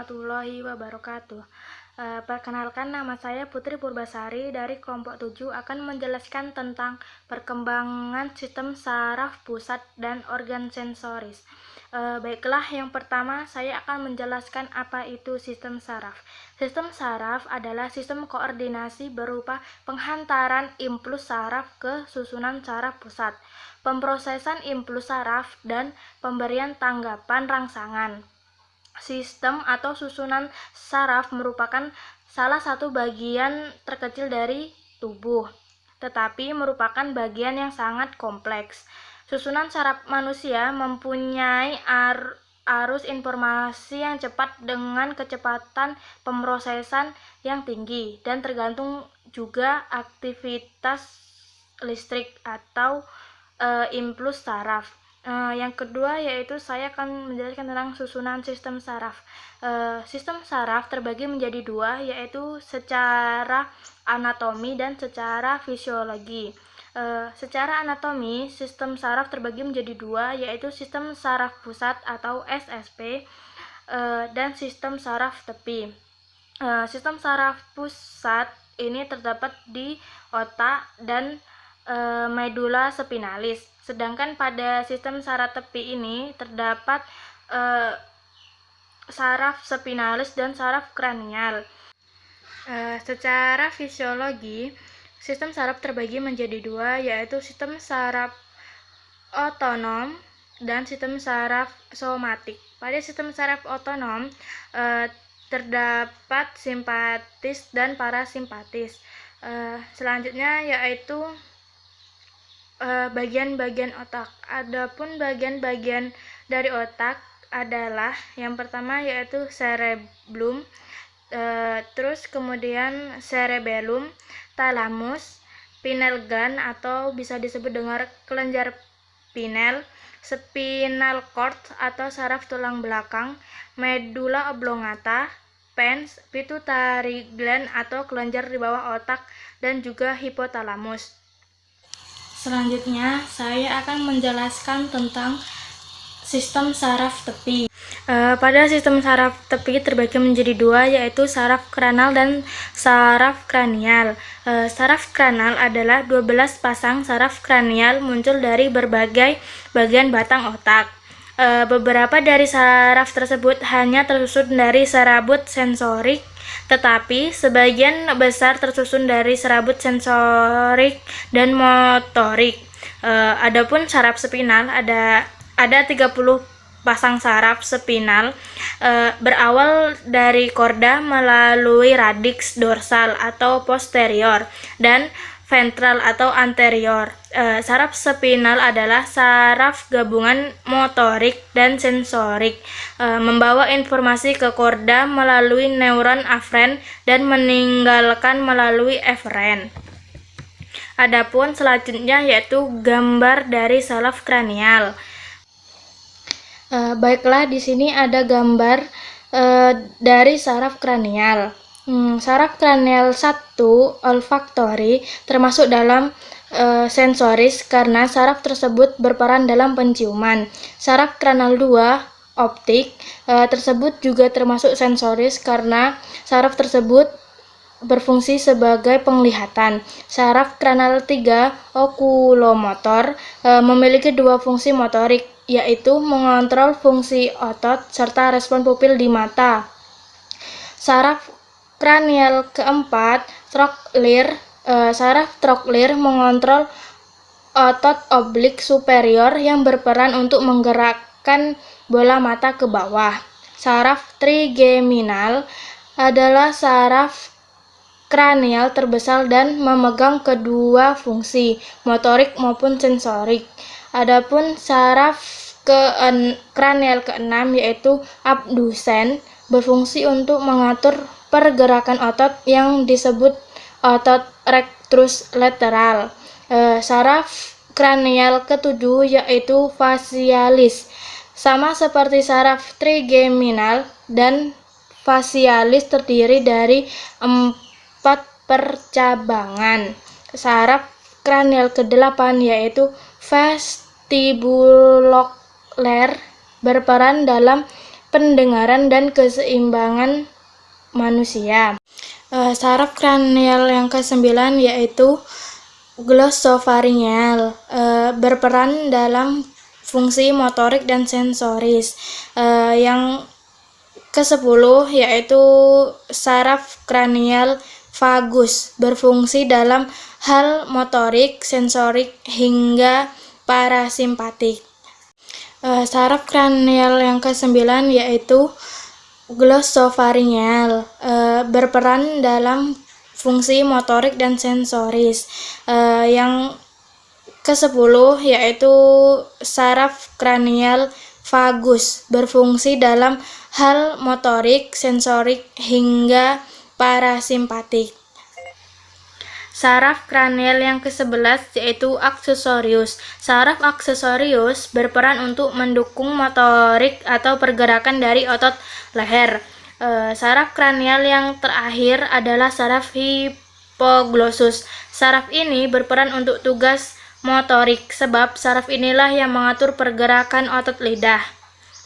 warahmatullahi wabarakatuh. Perkenalkan, nama saya Putri Purbasari dari kelompok 7 akan menjelaskan tentang perkembangan sistem saraf pusat dan organ sensoris. Baiklah, yang pertama saya akan menjelaskan apa itu sistem saraf. Sistem saraf adalah sistem koordinasi berupa penghantaran impuls saraf ke susunan saraf pusat, pemrosesan impuls saraf, dan pemberian tanggapan rangsangan. Sistem atau susunan saraf merupakan salah satu bagian terkecil dari tubuh, tetapi merupakan bagian yang sangat kompleks. Susunan saraf manusia mempunyai arus informasi yang cepat dengan kecepatan pemrosesan yang tinggi dan tergantung juga aktivitas listrik atau impuls saraf. Yang kedua yaitu saya akan menjelaskan tentang susunan sistem saraf. Sistem saraf terbagi menjadi dua, yaitu secara anatomi dan secara fisiologi. Secara anatomi, sistem saraf terbagi menjadi dua, yaitu sistem saraf pusat atau SSP dan sistem saraf tepi. Sistem saraf pusat ini terdapat di otak dan medula spinalis. Sedangkan pada sistem saraf tepi ini terdapat saraf spinalis dan saraf kranial. Secara fisiologi, sistem saraf terbagi menjadi dua, yaitu sistem saraf otonom dan sistem saraf somatik. Pada sistem saraf otonom terdapat simpatis dan parasimpatis. Selanjutnya yaitu bagian-bagian otak. Adapun bagian-bagian dari otak adalah yang pertama yaitu cerebellum, terus kemudian cerebellum, thalamus, pineal gland atau bisa disebut dengan kelenjar pinel, spinal cord atau saraf tulang belakang, medulla oblongata, pons, pituitary gland atau kelenjar di bawah otak, dan juga hipotalamus. Selanjutnya, saya akan menjelaskan tentang sistem saraf tepi. Pada sistem saraf tepi terbagi menjadi dua, yaitu saraf kranal dan saraf kranial. Saraf kranal adalah 12 pasang saraf kranial muncul dari berbagai bagian batang otak. Beberapa dari saraf tersebut hanya tersusun dari serabut sensorik, tetapi sebagian besar tersusun dari serabut sensorik dan motorik. Adapun saraf spinal ada 30 pasang saraf spinal, berawal dari korda melalui radix dorsal atau posterior dan ventral atau anterior. Saraf spinal adalah saraf gabungan motorik dan sensorik, membawa informasi ke korda melalui neuron aferen dan meninggalkan melalui eferen. Adapun selanjutnya yaitu gambar dari saraf kranial. Baiklah, di sini ada gambar dari saraf kranial. Saraf kranial 1 olfaktori termasuk dalam sensoris karena saraf tersebut berperan dalam penciuman. Saraf kranial 2 optik tersebut juga termasuk sensoris karena saraf tersebut berfungsi sebagai penglihatan. Saraf kranial 3 okulomotor memiliki dua fungsi motorik, yaitu mengontrol fungsi otot serta respon pupil di mata. Saraf kranial keempat, trochlear. Saraf trochlear mengontrol otot oblik superior yang berperan untuk menggerakkan bola mata ke bawah. Saraf trigeminal adalah saraf kranial terbesar dan memegang kedua fungsi, motorik maupun sensorik. Adapun saraf kranial keenam yaitu abdusen berfungsi untuk mengatur pergerakan otot yang disebut otot rectus lateral. Saraf kranial ketujuh yaitu facialis. Sama seperti saraf trigeminal dan facialis terdiri dari 4 percabangan. Saraf kranial ke-8 yaitu vestibuloler berperan dalam pendengaran dan keseimbangan manusia. Saraf kranial yang ke-9 yaitu glossopharyngeal, berperan dalam fungsi motorik dan sensoris. Yang ke-10 yaitu saraf kranial vagus, berfungsi dalam hal motorik, sensorik, hingga parasimpatik. Saraf kranial yang ke-9 yaitu glossopharyngeal, berperan dalam fungsi motorik dan sensoris. Yang ke-10 yaitu saraf kranial vagus, berfungsi dalam hal motorik, sensorik, hingga parasimpatik. Saraf kranial yang ke-11 yaitu aksesorius. Saraf aksesorius berperan untuk mendukung motorik atau pergerakan dari otot leher. Saraf kranial yang terakhir adalah saraf hipoglossus. Saraf ini berperan untuk tugas motorik, sebab saraf inilah yang mengatur pergerakan otot lidah.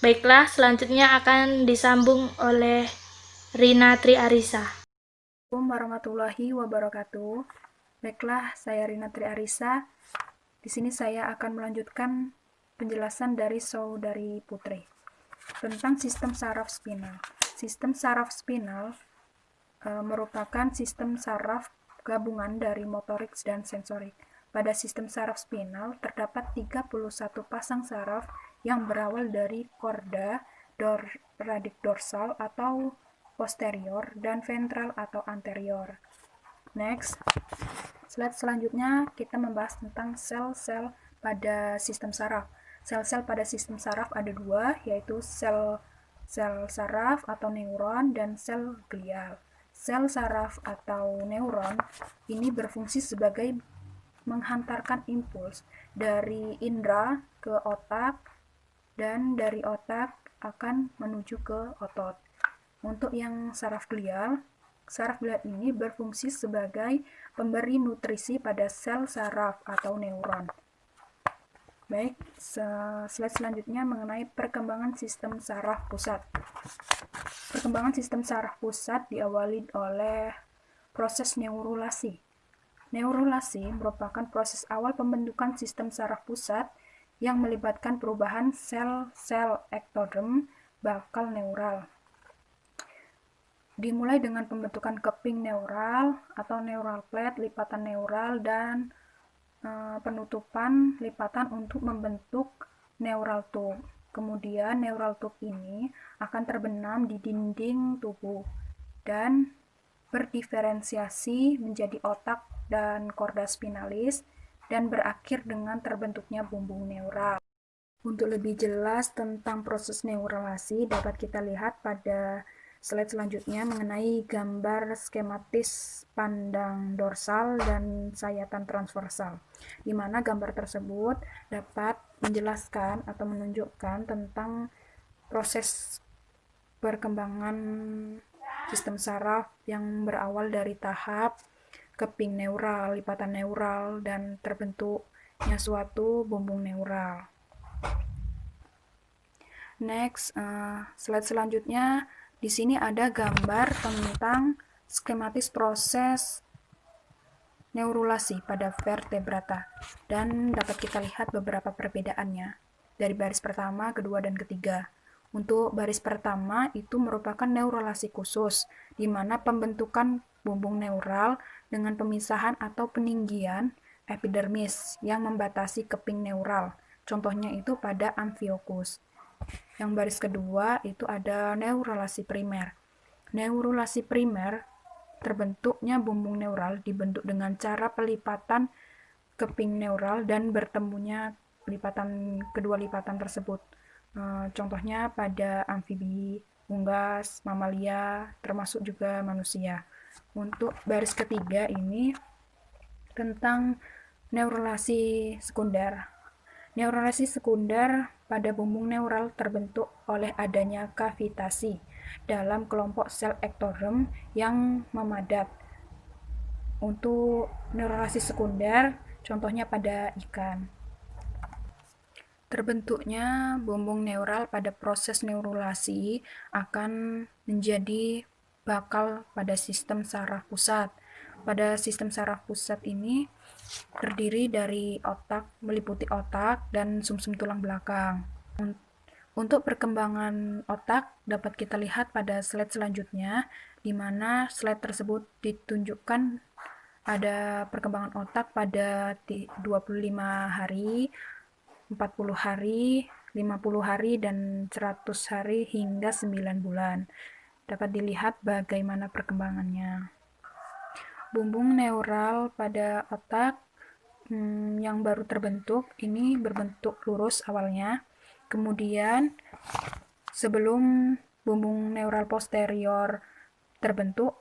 Baiklah, selanjutnya akan disambung oleh Rina Triarisa. Assalamualaikum warahmatullahi wabarakatuh. Baiklah, saya Rina Triarisa. Di sini saya akan melanjutkan penjelasan dari saudari Putri tentang sistem saraf spinal. Sistem saraf spinal merupakan sistem saraf gabungan dari motorik dan sensorik. Pada sistem saraf spinal terdapat 31 pasang saraf yang berawal dari korda radik dorsal atau posterior dan ventral atau anterior. Next, slide selanjutnya kita membahas tentang sel-sel pada sistem saraf. Sel-sel pada sistem saraf ada dua, yaitu sel saraf atau neuron dan sel glial. Sel saraf atau neuron ini berfungsi sebagai menghantarkan impuls dari indera ke otak dan dari otak akan menuju ke otot. Untuk yang saraf glial ini berfungsi sebagai pemberi nutrisi pada sel saraf atau neuron. Baik, slide selanjutnya mengenai perkembangan sistem saraf pusat. Perkembangan sistem saraf pusat diawali oleh proses neurulasi. Neurulasi merupakan proses awal pembentukan sistem saraf pusat yang melibatkan perubahan sel-sel ektodem bakal neural. Dimulai dengan pembentukan keping neural atau neural plate, lipatan neural, dan penutupan lipatan untuk membentuk neural tube. Kemudian neural tube ini akan terbenam di dinding tubuh dan berdiferensiasi menjadi otak dan korda spinalis dan berakhir dengan terbentuknya bumbung neural. Untuk lebih jelas tentang proses neuralasi dapat kita lihat pada slide selanjutnya mengenai gambar skematis pandang dorsal dan sayatan transversal, di mana gambar tersebut dapat menjelaskan atau menunjukkan tentang proses perkembangan sistem saraf yang berawal dari tahap keping neural, lipatan neural, dan terbentuknya suatu bumbung neural. Next, slide selanjutnya, di sini ada gambar tentang skematis proses neurulasi pada vertebrata, dan dapat kita lihat beberapa perbedaannya dari baris pertama, kedua, dan ketiga. Untuk baris pertama itu merupakan neurulasi khusus, di mana pembentukan bumbung neural dengan pemisahan atau peninggian epidermis yang membatasi keping neural. Contohnya itu pada amphiokus. Yang baris kedua itu ada neurulasi primer. Neurulasi primer terbentuknya bumbung neural dibentuk dengan cara pelipatan keping neural dan bertemunya kedua lipatan tersebut. Contohnya pada amfibi, unggas, mamalia, termasuk juga manusia. Untuk baris ketiga ini tentang neurulasi sekunder. Neurulasi sekunder pada bumbung neural terbentuk oleh adanya kavitasi dalam kelompok sel ektodem yang memadat. Untuk neurulasi sekunder, contohnya pada ikan. Terbentuknya bumbung neural pada proses neurulasi akan menjadi bakal pada sistem saraf pusat. Pada sistem saraf pusat ini terdiri dari otak, meliputi otak dan sumsum tulang belakang. Untuk perkembangan otak dapat kita lihat pada slide selanjutnya, di mana slide tersebut ditunjukkan ada perkembangan otak pada 25 hari, 40 hari, 50 hari, dan 100 hari hingga 9 bulan. Dapat dilihat bagaimana perkembangannya. Bumbung neural pada otak yang baru terbentuk ini berbentuk lurus awalnya. Kemudian sebelum bumbung neural posterior terbentuk,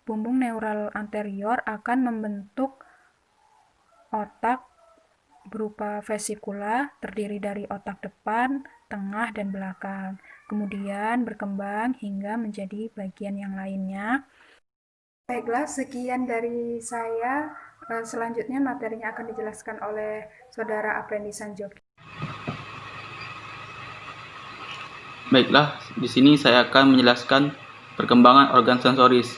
bumbung neural anterior akan membentuk otak berupa vesikula terdiri dari otak depan, tengah, dan belakang. Kemudian berkembang hingga menjadi bagian yang lainnya. Baiklah, sekian dari saya. Selanjutnya materinya akan dijelaskan oleh Saudara Aprendi Sanjoki. Baiklah, di sini saya akan menjelaskan perkembangan organ sensoris.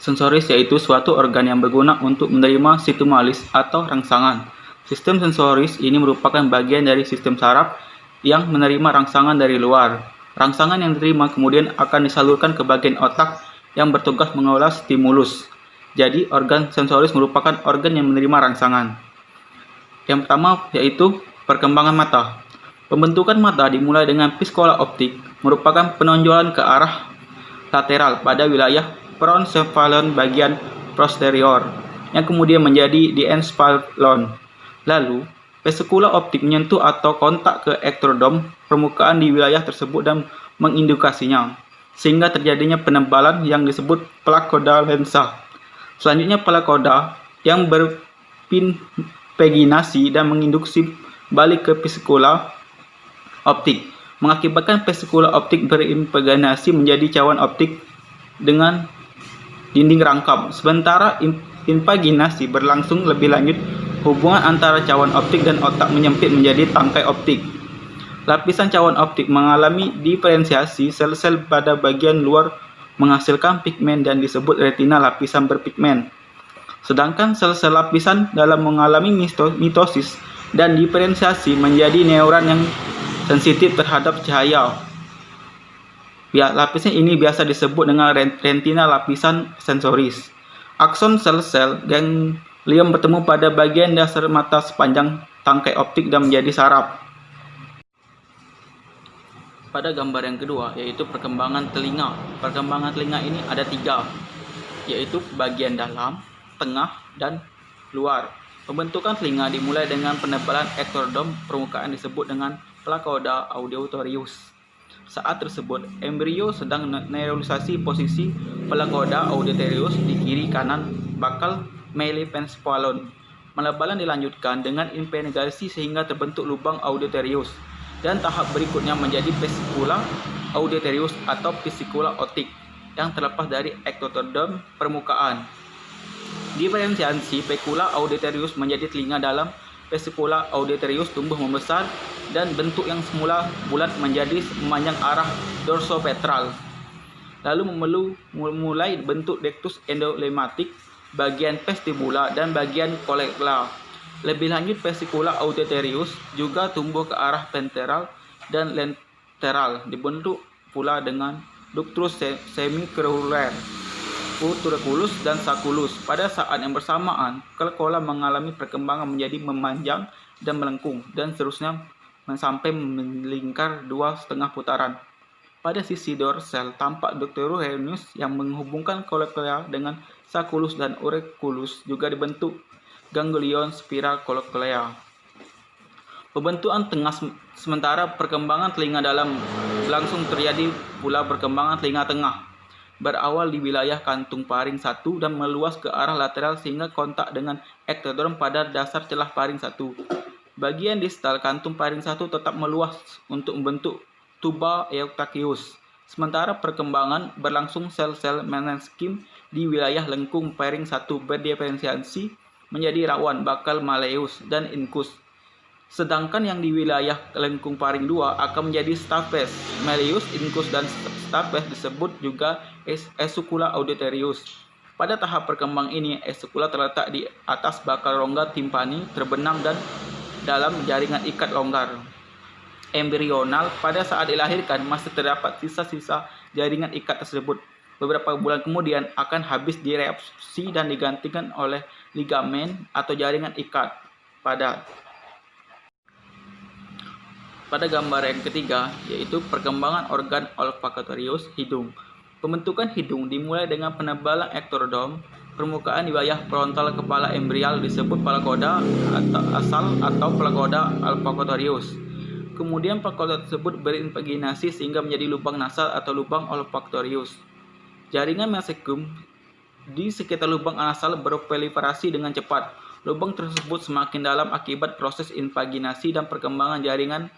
Sensoris yaitu suatu organ yang berguna untuk menerima stimulus atau rangsangan. Sistem sensoris ini merupakan bagian dari sistem saraf yang menerima rangsangan dari luar. Rangsangan yang diterima kemudian akan disalurkan ke bagian otak yang bertugas mengolah stimulus. Jadi, organ sensoris merupakan organ yang menerima rangsangan. Yang pertama yaitu perkembangan mata. Pembentukan mata dimulai dengan piskola optik, merupakan penonjolan ke arah lateral pada wilayah proencephalon bagian posterior, yang kemudian menjadi diencephalon. Lalu, vesikula optik menyentuh atau kontak ke ektrodom permukaan di wilayah tersebut dan mengindukasinya, sehingga terjadinya penebalan yang disebut plakoda lensa. Selanjutnya plakoda yang berpinpeginasi dan menginduksi balik ke vesikula optik, mengakibatkan vesikula optik berimpeginasi menjadi cawan optik dengan dinding rangkap. Sementara impaginasi berlangsung lebih lanjut, hubungan antara cawan optik dan otak menyempit menjadi tangkai optik. Lapisan cawan optik mengalami diferensiasi sel-sel pada bagian luar menghasilkan pigmen dan disebut retina lapisan berpigmen. Sedangkan sel-sel lapisan dalam mengalami mitosis dan diferensiasi menjadi neuron yang sensitif terhadap cahaya. Lapisan ini biasa disebut dengan retina lapisan sensoris. Akson sel-sel ganglion bertemu pada bagian dasar mata sepanjang tangkai optik dan menjadi saraf. Pada gambar yang kedua, yaitu perkembangan telinga. Perkembangan telinga ini ada 3, yaitu bagian dalam, tengah, dan luar. Pembentukan telinga dimulai dengan penebalan ektrodom permukaan disebut dengan plakoda auditorius. Saat tersebut, embrio sedang neuralisasi posisi plakoda auditorius di kiri kanan bakal melipencephalon. Penebalan dilanjutkan dengan impenetrasi sehingga terbentuk lubang auditorius, dan tahap berikutnya menjadi vesikula auditorius atau vesikula optik yang terlepas dari ektodom permukaan. Diferensiasi vesikula auditorius menjadi telinga dalam. Vesikula auditorius tumbuh membesar dan bentuk yang semula bulat menjadi memanjang arah dorsoventral. Lalu memulai bentuk dectus endolematik, bagian vestibula, dan bagian colecula. Lebih lanjut, vesikula auditorius juga tumbuh ke arah ventral dan lateral, dibentuk pula dengan ductus semicircular, utriculus, dan sacculus. Pada saat yang bersamaan, colecula mengalami perkembangan menjadi memanjang dan melengkung, dan seterusnya sampai melingkar 2,5 putaran. Pada sisi dorsal, tampak ductus reunius yang menghubungkan colecula dengan sacculus, dan auriculus juga dibentuk ganglion spiral colecula. Pembentukan tengah. Sementara perkembangan telinga dalam langsung terjadi pula perkembangan telinga tengah. Berawal di wilayah kantung paring 1 dan meluas ke arah lateral sehingga kontak dengan ektodom pada dasar celah paring 1. Bagian distal kantung paring 1 tetap meluas untuk membentuk tuba eustachius. Sementara perkembangan berlangsung, sel-sel mesenchyme di wilayah lengkung paring 1 berdiferensiasi menjadi rawan bakal malleus dan incus. Sedangkan yang di wilayah lengkung paring 2 akan menjadi stapes. Malleus, incus, dan stapes disebut juga escula auditorius. Pada tahap perkembang ini, escula terletak di atas bakal rongga timpani, terbenam dan dalam jaringan ikat longgar. Embrional, pada saat dilahirkan masih terdapat sisa-sisa jaringan ikat tersebut. Beberapa bulan kemudian akan habis direabsorpsi dan digantikan oleh ligamen atau jaringan ikat padat. Pada gambar yang ketiga, yaitu perkembangan organ olfaktorius hidung. Pembentukan hidung dimulai dengan penebalan ektrodom. Permukaan di wilayah frontal kepala embrial disebut palakoda asal atau palakoda olfaktorius. Kemudian palakoda tersebut berinvaginasi sehingga menjadi lubang nasal atau lubang olfaktorius. Jaringan mesenchym di sekitar lubang nasal berproliferasi dengan cepat. Lubang tersebut semakin dalam akibat proses invaginasi dan perkembangan jaringan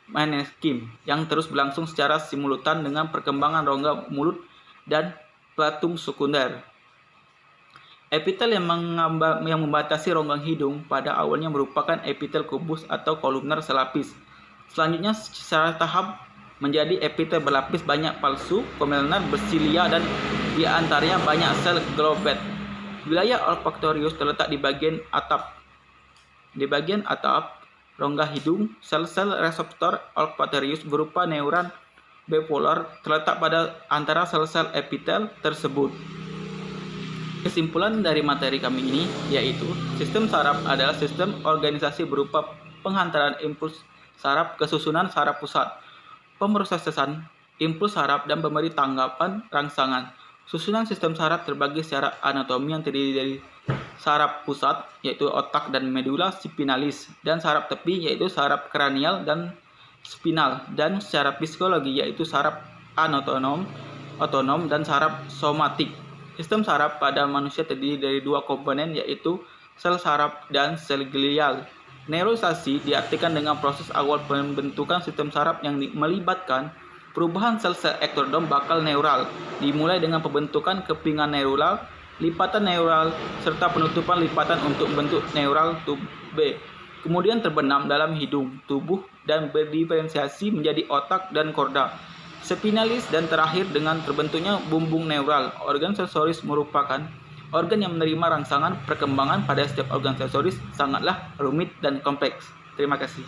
mesenchym yang terus berlangsung secara simultan dengan perkembangan rongga mulut dan platum sekunder. Epitel yang membatasi rongga hidung pada awalnya merupakan epitel kubus atau kolumner selapis. Selanjutnya secara tahap menjadi epitel berlapis banyak palsu, columnar, bersilia, dan di antaranya banyak sel globet. Wilayah olfaktorius terletak di bagian atap. Di bagian atap rongga hidung, sel-sel reseptor olfaktorius berupa neuron bipolar terletak pada antara sel-sel epitel tersebut. Kesimpulan dari materi kami ini yaitu sistem saraf adalah sistem organisasi berupa penghantaran impuls saraf ke susunan saraf pusat, pemrosesan impuls saraf, dan pemberi tanggapan rangsangan. Susunan sistem saraf terbagi secara anatomi yang terdiri dari saraf pusat yaitu otak dan medula spinalis, dan saraf tepi yaitu saraf kranial dan spinal, dan secara psikologi yaitu saraf otonom dan saraf somatik. Sistem saraf pada manusia terdiri dari dua komponen yaitu sel saraf dan sel glial. Neuralisasi diartikan dengan proses awal pembentukan sistem saraf yang melibatkan perubahan sel-sel ektrodom bakal neural, dimulai dengan pembentukan kepingan neural, lipatan neural, serta penutupan lipatan untuk bentuk neural tube B. Kemudian terbenam dalam hidung, tubuh, dan berdiferensiasi menjadi otak dan korda spinalis, dan terakhir dengan terbentuknya bumbung neural. Organ sensoris merupakan organ yang menerima rangsangan. Perkembangan pada setiap organ sensoris sangatlah rumit dan kompleks. Terima kasih.